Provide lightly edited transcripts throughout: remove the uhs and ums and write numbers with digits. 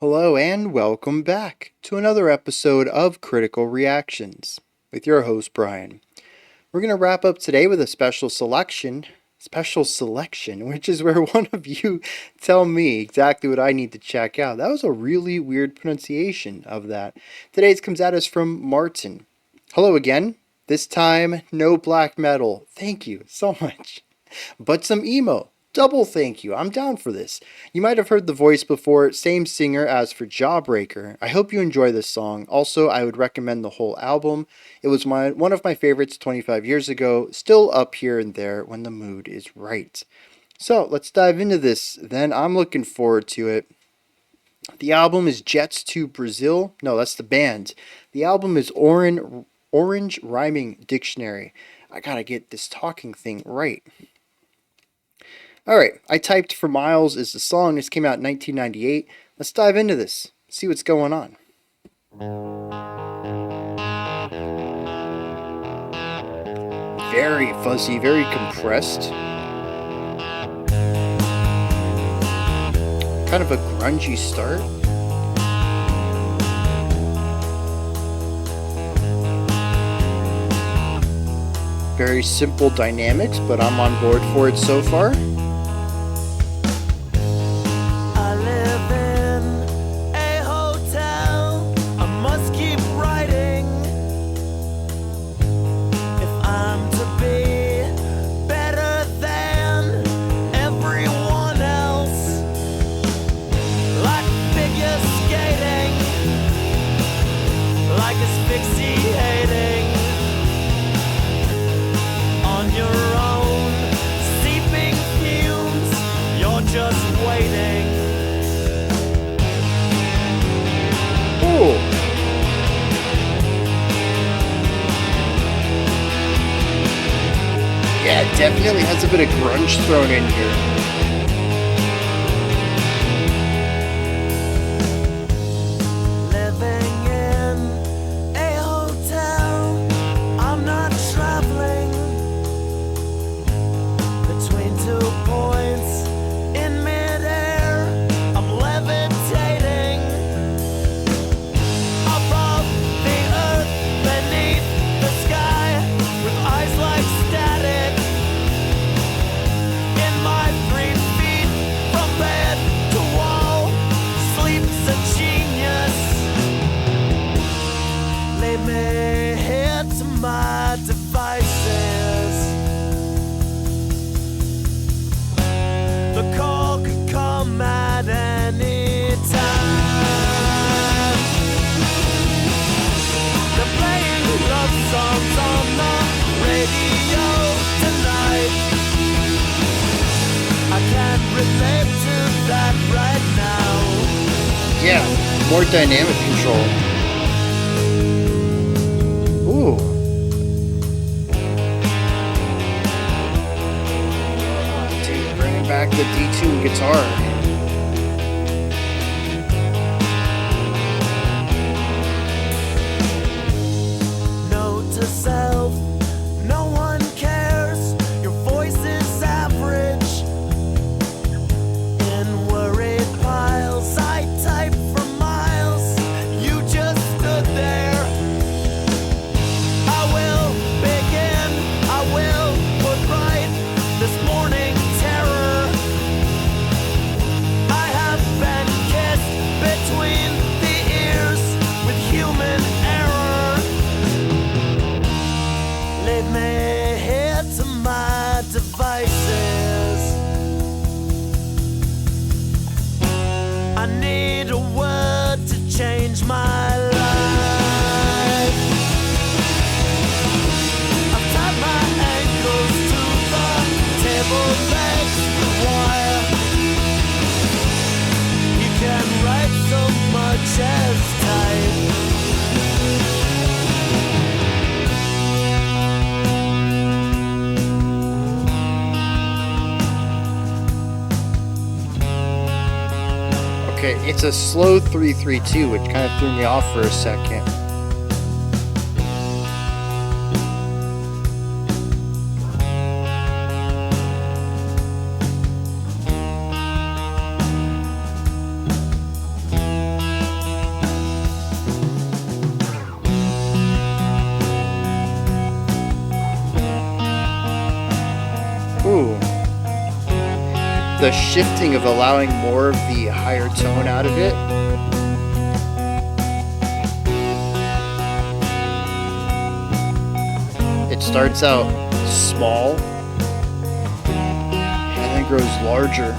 Hello and welcome back to another episode of Critical Reactions with your host Bryan. We're going to wrap up today with a special selection, which is where one of you tell me exactly what I need to check out. That was a really weird pronunciation of that. Today's comes at us from Martin. Hello again. This time, no black metal. Thank you so much. But some emo. Double thank you. I'm down for this. You might have heard the voice before, same singer as for Jawbreaker. I hope you enjoy this song. Also, I would recommend the whole album. It was one of my favorites 25 years ago, still up here and there when the mood is right. So, let's dive into this then. I'm looking forward to it. The album is Jets to Brazil. No, that's the band. The album is Orange Rhyming Dictionary. I gotta get this talking thing right. Alright, I typed For Miles is the song. This came out in 1998. Let's dive into this, see what's going on. Very fuzzy, very compressed. Kind of a grungy start. Very simple dynamics, but I'm on board for it so far. Yeah, it definitely has a bit of grunge thrown in here. Yeah, more dynamic control. Ooh. Dude, bringing back the D2 guitar. Note to self, no one cares. Your voice is average. In worried piles, I type for miles. You just stood there. I will begin. I will put right this morning terror. I have been kissed between the ears with human error. Leave me here to my devices. I need a word to change my life. I've tied my ankles to the table legs with wire. You can write so much as type. Okay, it's a slow 3-3-2, which kind of threw me off for a second. the shifting of allowing more of the higher tone out of it. It starts out small and then grows larger.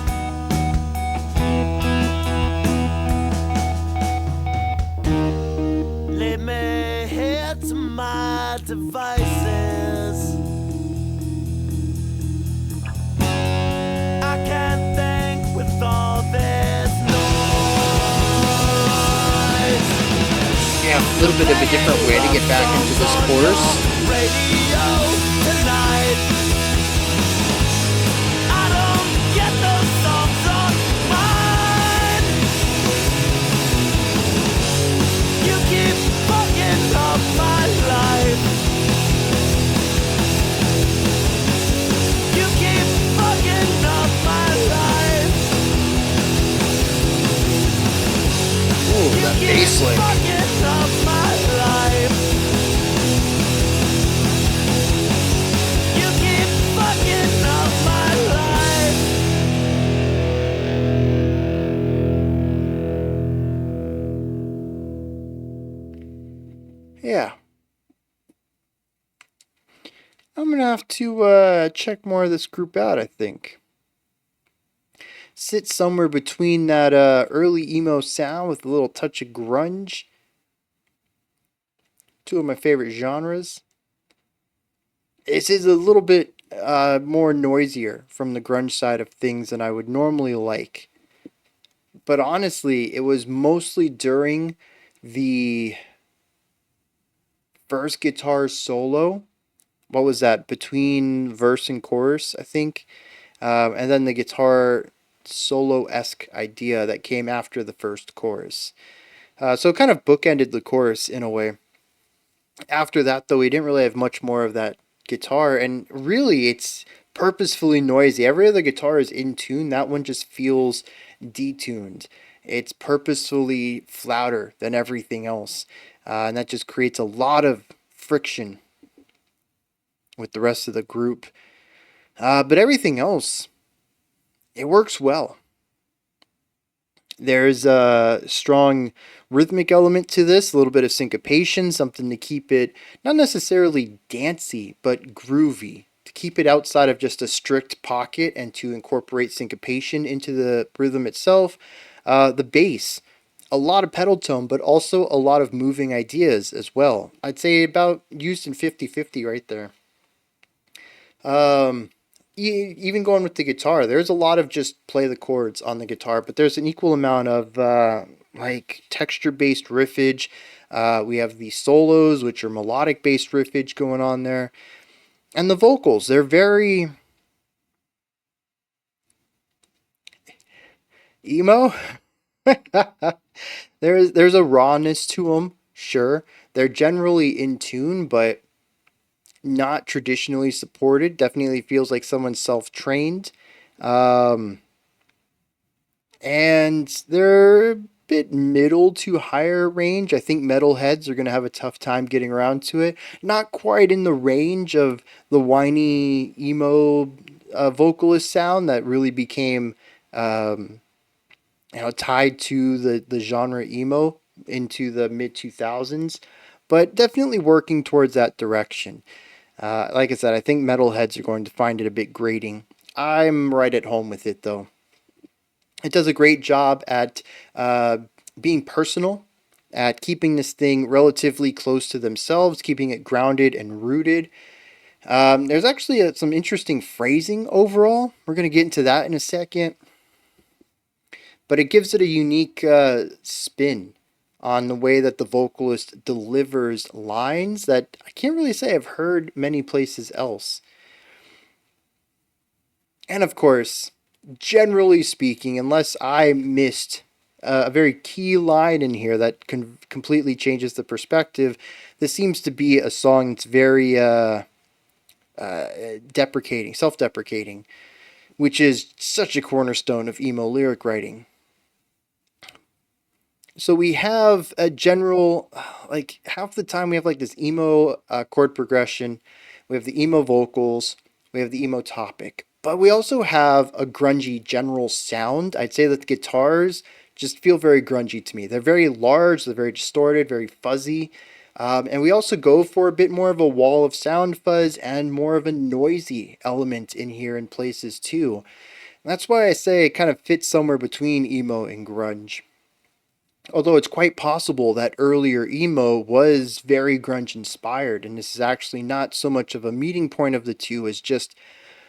Lead me here to my devices. I can't think with all this noise. Yeah, a little bit of a different way to get back into this chorus. Radio tonight. I don't get those songs on mine. You keep fucking up my life. You keep fucking up my life. Ooh, that bass lick. Fucking up my life. You keep fucking up my life. Yeah. I'm gonna have to check more of this group out, I think. Sits somewhere between that early emo sound with a little touch of grunge. Two of my favorite genres. This is a little bit more noisier from the grunge side of things than I would normally like. But honestly, it was mostly during the first guitar solo. What was that? Between verse and chorus, I think. And then the guitar solo-esque idea that came after the first chorus. So it kind of bookended the chorus in a way. After that, though, we didn't really have much more of that guitar, and really it's purposefully noisy. Every other guitar is in tune. That one just feels detuned. It's purposefully flatter than everything else, and that just creates a lot of friction with the rest of the group. But everything else, it works well. There's a strong rhythmic element to this, a little bit of syncopation, something to keep it not necessarily dancey, but groovy, to keep it outside of just a strict pocket and to incorporate syncopation into the rhythm itself. The bass, a lot of pedal tone, but also a lot of moving ideas as well. I'd say about used in 50-50 right there. Even going with the guitar, there's a lot of just play the chords on the guitar, but there's an equal amount of like texture-based riffage. We have the solos, which are melodic-based riffage going on there, and the vocals. They're very emo. There's a rawness to them, sure. They're generally in tune, but not traditionally supported. Definitely feels like someone's self-trained. And they're a bit middle to higher range. I think metalheads are going to have a tough time getting around to it. Not quite in the range of the whiny emo vocalist sound that really became tied to the genre emo into the mid 2000s, but definitely working towards that direction. Like I said, I think metalheads are going to find it a bit grating. I'm right at home with it, though. It does a great job at being personal, at keeping this thing relatively close to themselves, keeping it grounded and rooted. There's actually some interesting phrasing overall. We're going to get into that in a second. But it gives it a unique spin on the way that the vocalist delivers lines that I can't really say I've heard many places else. And of course, generally speaking, unless I missed a very key line in here that completely changes the perspective, this seems to be a song that's very deprecating, self-deprecating, which is such a cornerstone of emo lyric writing. So we have a general, like half the time we have like this emo chord progression, we have the emo vocals, we have the emo topic. but we also have a grungy general sound. I'd say that the guitars just feel very grungy to me. They're very large, they're very distorted, very fuzzy. And we also go for a bit more of a wall of sound fuzz and more of a noisy element in here in places too. And that's why I say it kind of fits somewhere between emo and grunge. Although it's quite possible that earlier emo was very grunge inspired, and this is actually not so much of a meeting point of the two as just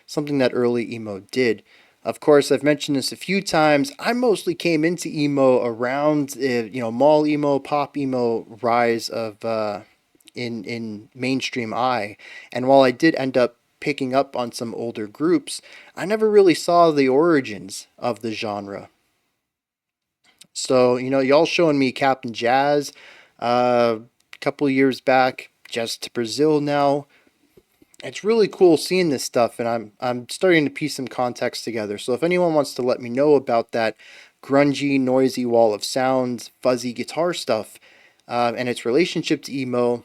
something that early emo did. Of course, I've mentioned this a few times. I mostly came into emo around, mall emo, pop emo rise of in mainstream eye, and while I did end up picking up on some older groups, I never really saw the origins of the genre. So, y'all showing me Captain Jazz a couple of years back, just to Brazil now. It's really cool seeing this stuff, and I'm starting to piece some context together. So if anyone wants to let me know about that grungy, noisy wall of sounds, fuzzy guitar stuff, and its relationship to emo,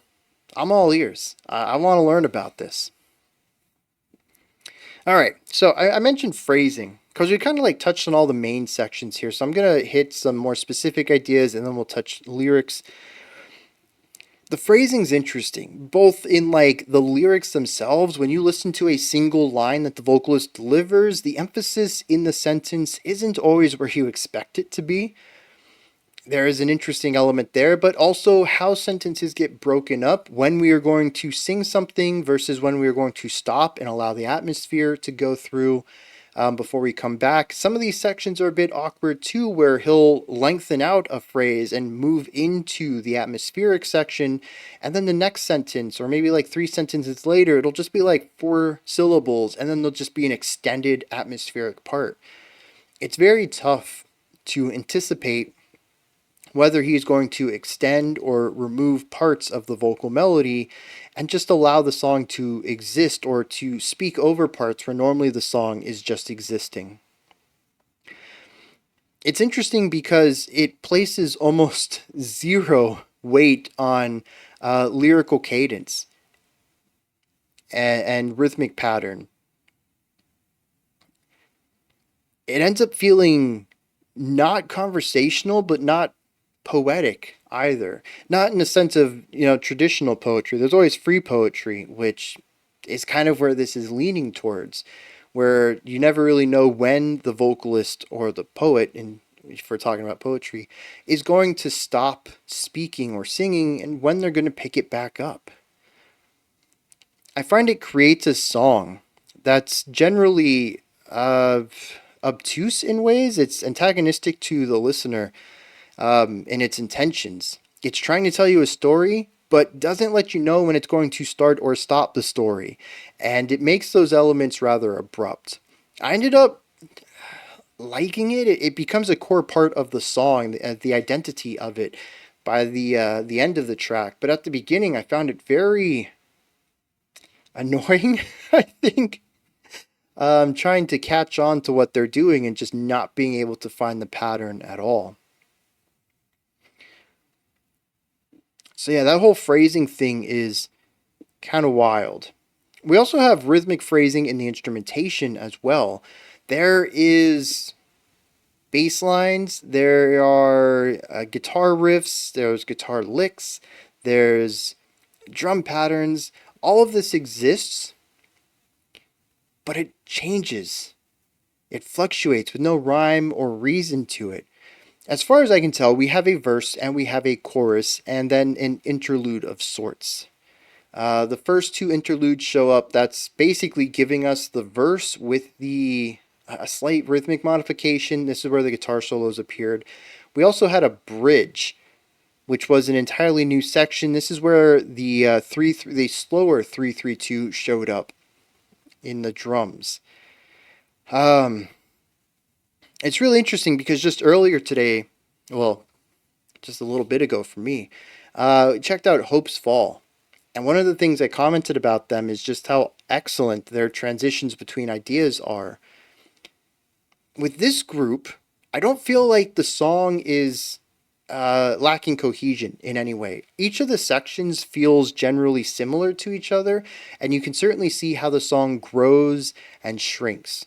I'm all ears. I want to learn about this. All right, so I mentioned phrasing because we kind of like touched on all the main sections here. So I'm gonna hit some more specific ideas, and then we'll touch lyrics. The phrasing's interesting, both in like the lyrics themselves. When you listen to a single line that the vocalist delivers, the emphasis in the sentence isn't always where you expect it to be. There is an interesting element there, but also how sentences get broken up, when we are going to sing something versus when we are going to stop and allow the atmosphere to go through before we come back. Some of these sections are a bit awkward too, where he'll lengthen out a phrase and move into the atmospheric section, and then the next sentence, or maybe like three sentences later, it'll just be like four syllables, and then there'll just be an extended atmospheric part. It's very tough to anticipate whether he's going to extend or remove parts of the vocal melody and just allow the song to exist, or to speak over parts where normally the song is just existing. It's interesting because it places almost zero weight on lyrical cadence and rhythmic pattern. It ends up feeling not conversational, but not poetic either. Not in the sense of, traditional poetry. There's always free poetry, which is kind of where this is leaning towards, where you never really know when the vocalist or the poet, and if we're talking about poetry, is going to stop speaking or singing and when they're going to pick it back up. I find it creates a song that's generally obtuse in ways. It's antagonistic to the listener in its intentions. It's trying to tell you a story, but doesn't let you know when it's going to start or stop the story. And it makes those elements rather abrupt. I ended up liking it. It becomes a core part of the song, the identity of it by the end of the track. But at the beginning, I found it very annoying, I think. Trying to catch on to what they're doing and just not being able to find the pattern at all. So yeah, that whole phrasing thing is kind of wild. We also have rhythmic phrasing in the instrumentation as well. There is bass lines, there are guitar riffs, there's guitar licks, there's drum patterns. All of this exists, but it changes. It fluctuates with no rhyme or reason to it. As far as I can tell, we have a verse and we have a chorus and then an interlude of sorts. The first two interludes show up. That's basically giving us the verse with a slight rhythmic modification. This is where the guitar solos appeared. We also had a bridge, which was an entirely new section. This is where the slower 3-3-2 showed up in the drums. It's really interesting because just earlier today, well, just a little bit ago for me, checked out Hope's Fall. And one of the things I commented about them is just how excellent their transitions between ideas are. With this group, I don't feel like the song is lacking cohesion in any way. Each of the sections feels generally similar to each other, and you can certainly see how the song grows and shrinks.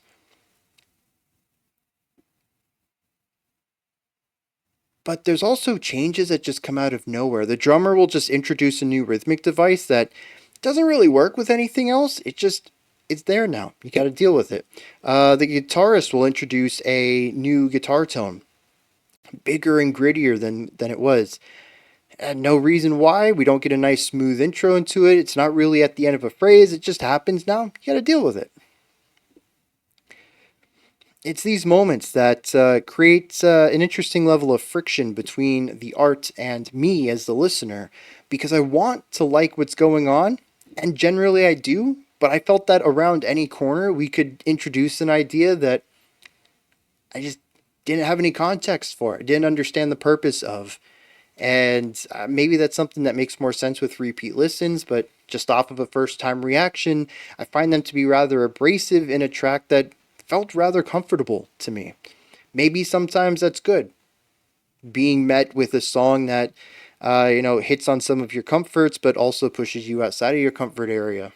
But there's also changes that just come out of nowhere. The drummer will just introduce a new rhythmic device that doesn't really work with anything else. It's there now. You got to deal with it. The guitarist will introduce a new guitar tone, bigger and grittier than it was. And no reason why. We don't get a nice smooth intro into it. It's not really at the end of a phrase. It just happens now. You got to deal with it. It's these moments that create an interesting level of friction between the art and me as the listener, because I want to like what's going on, and generally I do, but I felt that around any corner we could introduce an idea that I just didn't have any context for. I didn't understand the purpose of. And maybe that's something that makes more sense with repeat listens, but just off of a first time reaction, I find them to be rather abrasive in a track that felt rather comfortable to me. Maybe sometimes that's good. Being met with a song that, hits on some of your comforts, but also pushes you outside of your comfort area.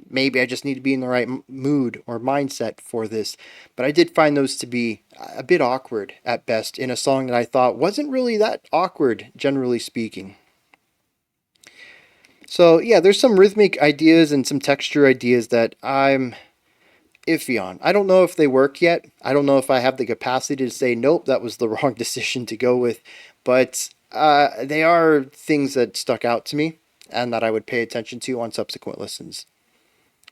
Maybe I just need to be in the right mood or mindset for this. But I did find those to be a bit awkward at best in a song that I thought wasn't really that awkward, generally speaking. So, yeah, there's some rhythmic ideas and some texture ideas that I'm iffy on. I don't know if they work yet. I don't know if I have the capacity to say, nope, that was the wrong decision to go with. But they are things that stuck out to me and that I would pay attention to on subsequent listens.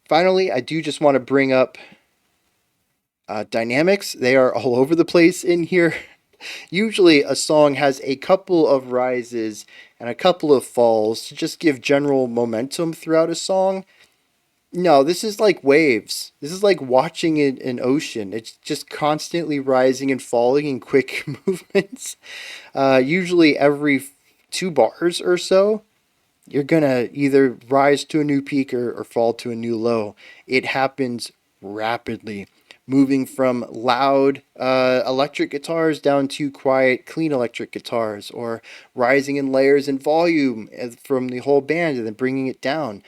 Finally, I do just want to bring up dynamics. They are all over the place in here. Usually, a song has a couple of rises and a couple of falls to just give general momentum throughout a song. No, this is like waves. This is like watching an ocean. It's just constantly rising and falling in quick movements. Usually, every 2 bars or so, you're gonna either rise to a new peak or fall to a new low. It happens rapidly, moving from loud electric guitars down to quiet, clean electric guitars, or rising in layers in volume from the whole band and then bringing it down.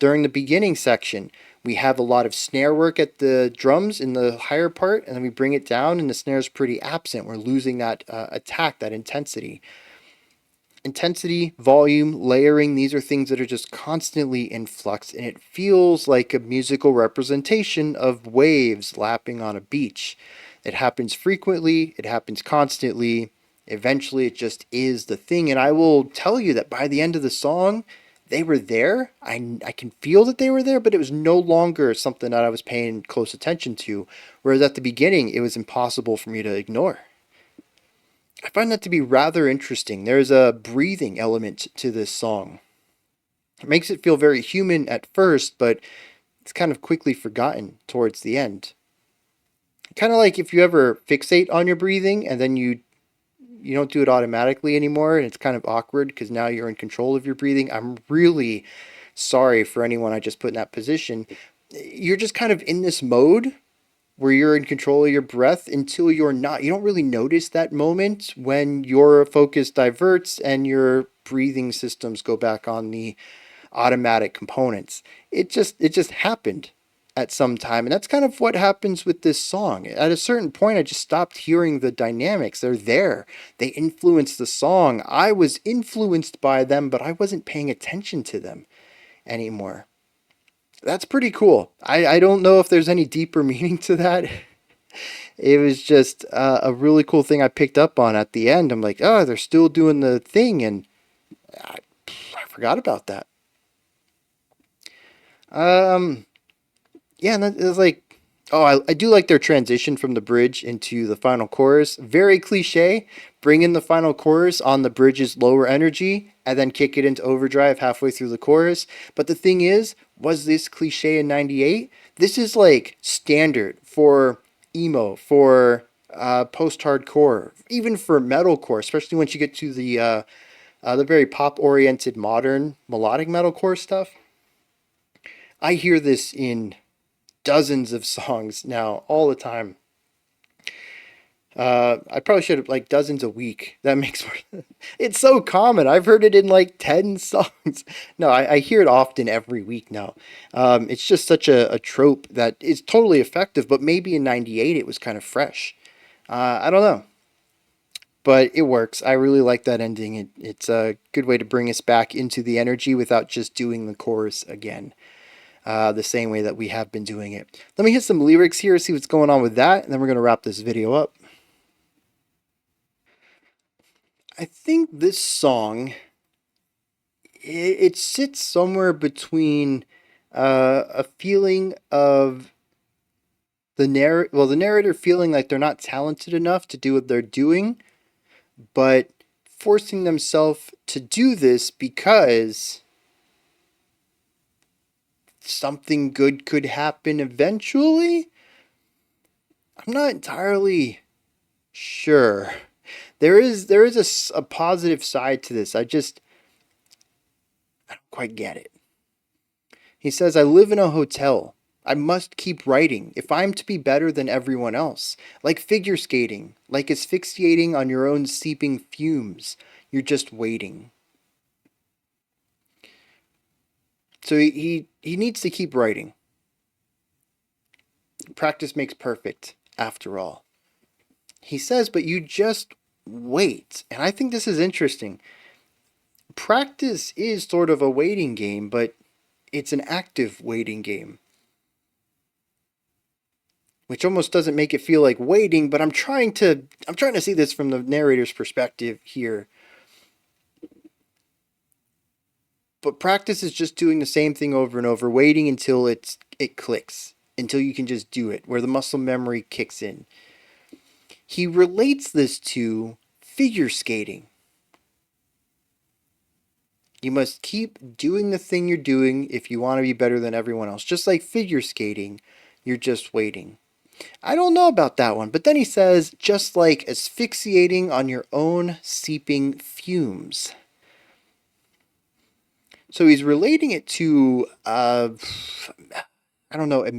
During the beginning section, we have a lot of snare work at the drums in the higher part, and then we bring it down, and the snare is pretty absent. We're losing that attack, that intensity. Intensity, volume, layering, these are things that are just constantly in flux, and it feels like a musical representation of waves lapping on a beach. It happens frequently, it happens constantly. Eventually, it just is the thing, and I will tell you that by the end of the song, they were there. I can feel that they were there, but it was no longer something that I was paying close attention to, whereas at the beginning, it was impossible for me to ignore. I find that to be rather interesting. There's a breathing element to this song. It makes it feel very human at first, but it's kind of quickly forgotten towards the end. Kind of like if you ever fixate on your breathing and then you don't do it automatically anymore, and it's kind of awkward because now you're in control of your breathing. I'm really sorry for anyone I just put in that position. You're just kind of in this mode where you're in control of your breath until you're not. You don't really notice that moment when your focus diverts and your breathing systems go back on the automatic components. It just happened at some time, and that's kind of what happens with this song. At a certain point, I just stopped hearing the dynamics. They're there. They influence the song. I was influenced by them, but I wasn't paying attention to them anymore. That's pretty cool. I don't know if there's any deeper meaning to that. It was just a really cool thing I picked up on at the end. I'm like, oh, they're still doing the thing, and I forgot about that. Um, yeah, and it was like, oh, I do like their transition from the bridge into the final chorus. Very cliche. Bring in the final chorus on the bridge's lower energy and then kick it into overdrive halfway through the chorus. But the thing is, was this cliche in 98? This is like standard for emo, for post-hardcore, even for metalcore, especially once you get to the very pop-oriented modern melodic metalcore stuff. I hear this in dozens of songs now, all the time. I probably should have like dozens a week. That makes more. It's so common. I've heard it in like 10 songs. No, I hear it often every week now. It's just such a trope that is totally effective, but maybe in 98 it was kind of fresh. I don't know, but it works. I really like that ending. It's a good way to bring us back into the energy without just doing the chorus again, the same way that we have been doing it. Let me hit some lyrics here, see what's going on with that, and then we're going to wrap this video up. I think this song it sits somewhere between a feeling of the narrator feeling like they're not talented enough to do what they're doing, but forcing themselves to do this because something good could happen eventually. I'm not entirely sure. There is a positive side to this. I don't quite get it. He says, I live in a hotel. I must keep writing if I'm to be better than everyone else. Like figure skating, like asphyxiating on your own seeping fumes. You're just waiting. So he needs to keep writing. Practice makes perfect, after all. He says, but you just wait. And I think this is interesting. Practice is sort of a waiting game, but it's an active waiting game, which almost doesn't make it feel like waiting, but I'm trying to see this from the narrator's perspective here. But practice is just doing the same thing over and over, waiting until it clicks, until you can just do it, where the muscle memory kicks in. He relates this to figure skating. You must keep doing the thing you're doing if you want to be better than everyone else. Just like figure skating, you're just waiting. I don't know about that one, but then he says, just like asphyxiating on your own seeping fumes. So he's relating it to, I don't know, a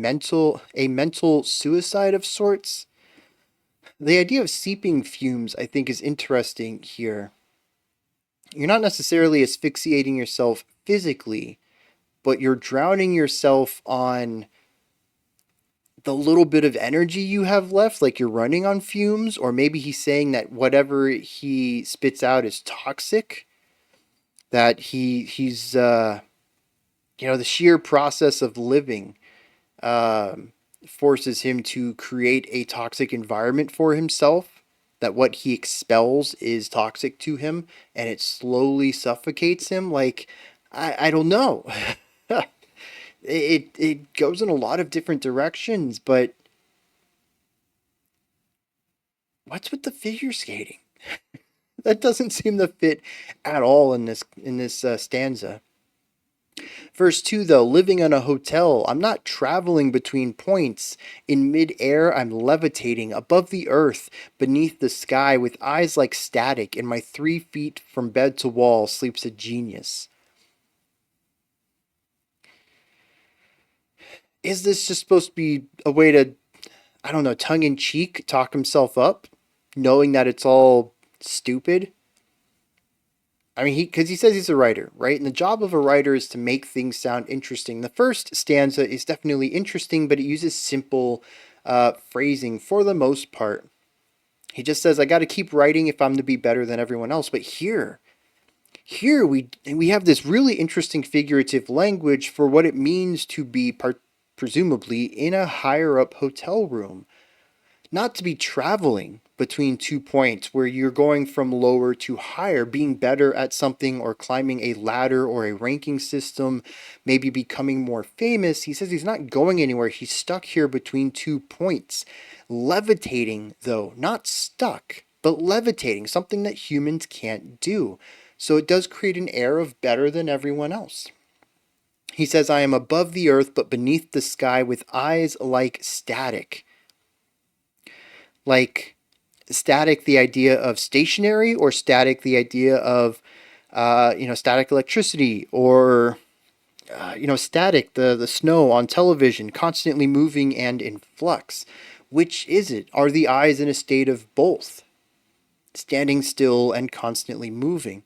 mental suicide of sorts. The idea of seeping fumes, I think, is interesting here. You're not necessarily asphyxiating yourself physically, but you're drowning yourself on the little bit of energy you have left, like you're running on fumes, or maybe he's saying that whatever he spits out is toxic, that he's the sheer process of living forces him to create a toxic environment for himself, that what he expels is toxic to him and it slowly suffocates him. Like, I don't know. It goes in a lot of different directions, but what's with the figure skating? That doesn't seem to fit at all in this stanza. Verse 2, though, living in a hotel, I'm not traveling between points. In mid-air, I'm levitating above the earth, beneath the sky, with eyes like static. In my 3 feet from bed to wall sleeps a genius. Is this just supposed to be a way to, I don't know, tongue-in-cheek talk himself up, knowing that it's all stupid? I mean, because he says he's a writer, right? And the job of a writer is to make things sound interesting. The first stanza is definitely interesting, but it uses simple phrasing for the most part. He just says, I got to keep writing if I'm to be better than everyone else. But here we have this really interesting figurative language for what it means to be presumably in a higher up hotel room. Not to be traveling between 2 points where you're going from lower to higher, being better at something or climbing a ladder or a ranking system, maybe becoming more famous. He says he's not going anywhere. He's stuck here between 2 points. Levitating, though, not stuck, but levitating, something that humans can't do. So it does create an air of better than everyone else. He says, I am above the earth, but beneath the sky with eyes like static. Like static, the idea of stationary, or static, the idea of, static electricity, or, static, the snow on television, constantly moving and in flux. Which is it? Are the eyes in a state of both, standing still and constantly moving?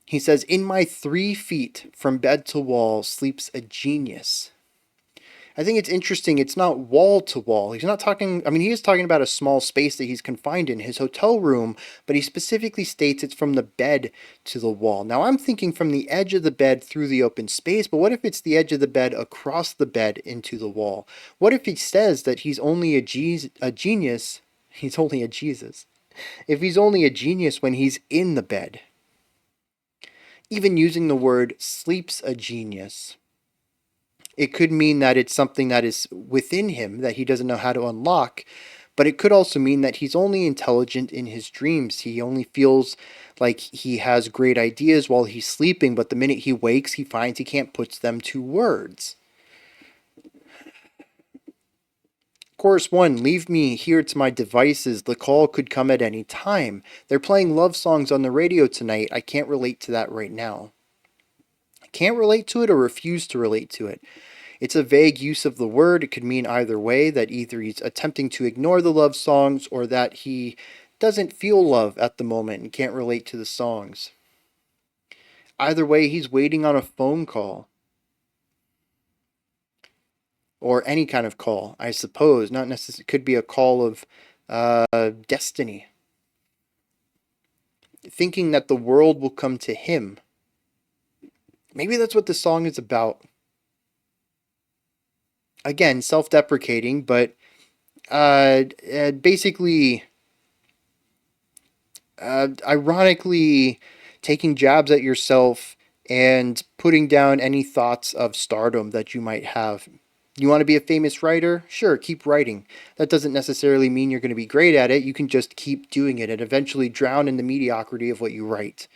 He says, "In my 3 feet from bed to wall sleeps a genius." I think it's interesting. It's not wall to wall. He's not talking, I mean, he is talking about a small space that he's confined in, his hotel room, but he specifically states it's from the bed to the wall. Now, I'm thinking from the edge of the bed through the open space, but what if it's the edge of the bed across the bed into the wall? What if he says that he's only a genius? He's only a Jesus. If he's only a genius when he's in the bed. Even using the word sleeps a genius, it could mean that it's something that is within him that he doesn't know how to unlock, but it could also mean that he's only intelligent in his dreams. He only feels like he has great ideas while he's sleeping, but the minute he wakes, he finds he can't put them to words. Chorus 1, leave me here to my devices. The call could come at any time. They're playing love songs on the radio tonight. I can't relate to that right now. I can't relate to it or refuse to relate to it. It's a vague use of the word. It could mean either way, that either he's attempting to ignore the love songs or that he doesn't feel love at the moment and can't relate to the songs. Either way, he's waiting on a phone call. Or any kind of call, I suppose. Not necessarily, it could be a call of destiny. Thinking that the world will come to him. Maybe that's what the song is about. Again, self-deprecating, but basically, ironically, taking jabs at yourself and putting down any thoughts of stardom that you might have. You want to be a famous writer? Sure, keep writing. That doesn't necessarily mean you're going to be great at it. You can just keep doing it and eventually drown in the mediocrity of what you write.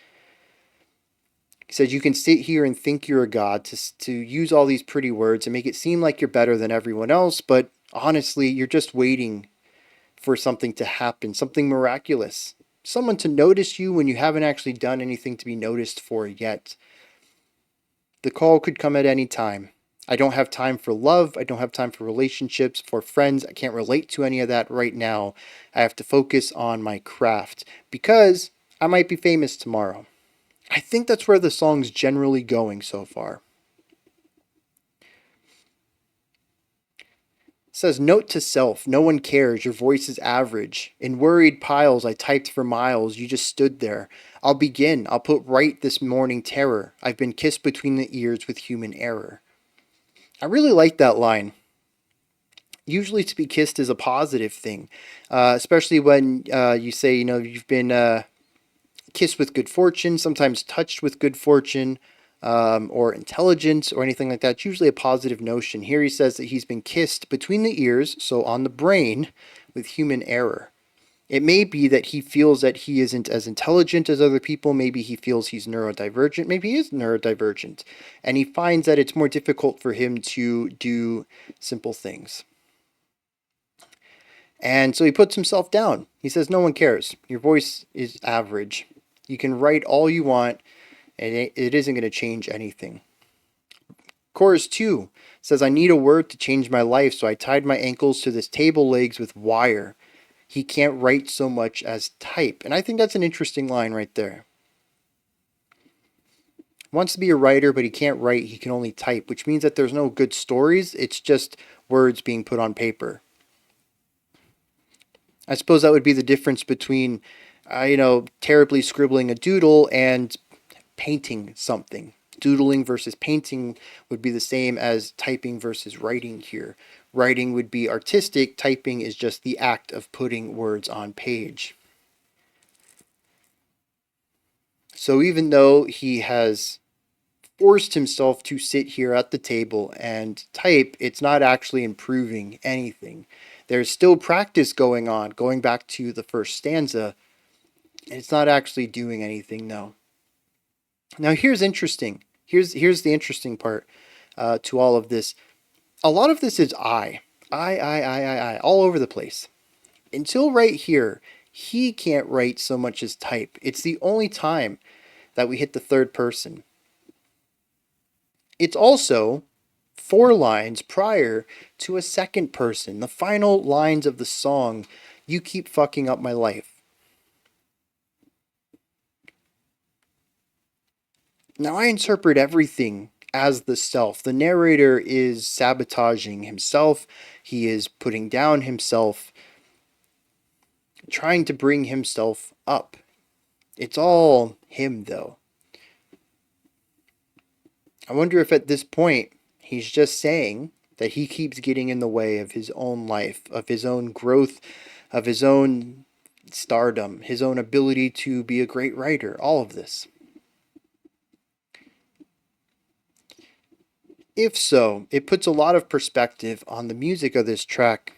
He says you can sit here and think you're a god, to use all these pretty words and make it seem like you're better than everyone else, but honestly, you're just waiting for something to happen, something miraculous. Someone to notice you when you haven't actually done anything to be noticed for yet. The call could come at any time. I don't have time for love. I don't have time for relationships, for friends. I can't relate to any of that right now. I have to focus on my craft because I might be famous tomorrow. I think that's where the song's generally going so far. It says, note to self, no one cares, your voice is average. In worried piles I typed for miles, you just stood there. I'll begin, I'll put right this morning terror. I've been kissed between the ears with human error. I really like that line. Usually to be kissed is a positive thing, especially when you say, you've been kissed with good fortune, sometimes touched with good fortune, or intelligence or anything like that. It's usually a positive notion. Here he says that he's been kissed between the ears, so on the brain, with human error. It may be that he feels that he isn't as intelligent as other people. Maybe he feels he's neurodivergent. Maybe he is neurodivergent. And he finds that it's more difficult for him to do simple things. And so he puts himself down. He says, no one cares. Your voice is average. You can write all you want, and it isn't going to change anything. Chorus 2 says, I need a word to change my life, so I tied my ankles to this table legs with wire. He can't write so much as type. And I think that's an interesting line right there. Wants to be a writer, but he can't write. He can only type, which means that there's no good stories. It's just words being put on paper. I suppose that would be the difference between, terribly scribbling a doodle and painting something. Doodling versus painting would be the same as typing versus writing here. Writing would be artistic, typing is just the act of putting words on page. So even though he has forced himself to sit here at the table and type, it's not actually improving anything. There's still practice going on, going back to the first stanza. It's not actually doing anything, though. Now here's interesting. Here's the interesting part to all of this. A lot of this is I, all over the place. Until right here, he can't write so much as type. It's the only time that we hit the third person. It's also 4 lines prior to a second person, the final lines of the song, "You keep fucking up my life." Now I interpret everything as the self. The narrator is sabotaging himself, he is putting down himself, trying to bring himself up. It's all him, though. I wonder if at this point he's just saying that he keeps getting in the way of his own life, of his own growth, of his own stardom, his own ability to be a great writer, all of this. If so, it puts a lot of perspective on the music of this track,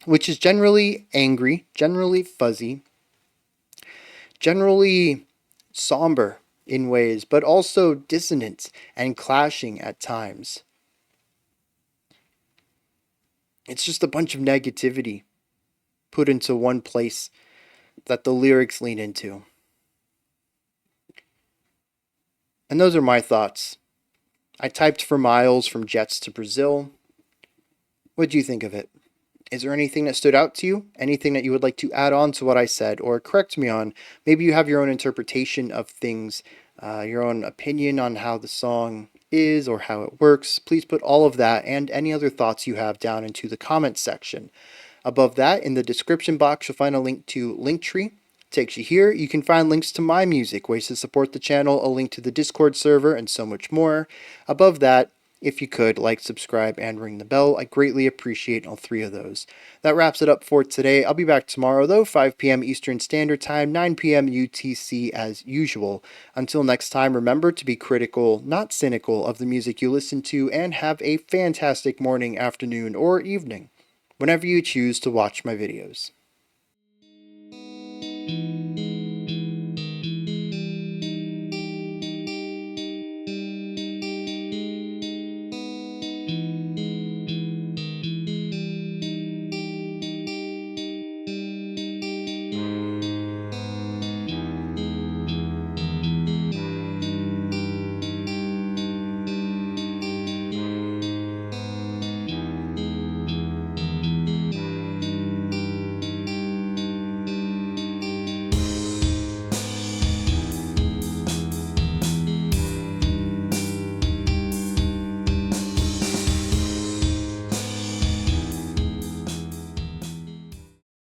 which is generally angry, generally fuzzy, generally somber in ways, but also dissonant and clashing at times. It's just a bunch of negativity put into one place that the lyrics lean into. And those are my thoughts. I typed for miles from Jets to Brazil. What do you think of it? Is there anything that stood out to you? Anything that you would like to add on to what I said or correct me on? Maybe you have your own interpretation of things, your own opinion on how the song is or how it works. Please put all of that and any other thoughts you have down into the comments section. Above that, in the description box, you'll find a link to Linktree. Takes you here. You can find links to my music, ways to support the channel, a link to the Discord server, and so much more. Above that, if you could, like, subscribe, and ring the bell. I greatly appreciate all 3 of those. That wraps it up for today. I'll be back tomorrow, though, 5 p.m. Eastern Standard Time, 9 p.m. UTC as usual. Until next time, remember to be critical, not cynical, of the music you listen to, and have a fantastic morning, afternoon, or evening, whenever you choose to watch my videos.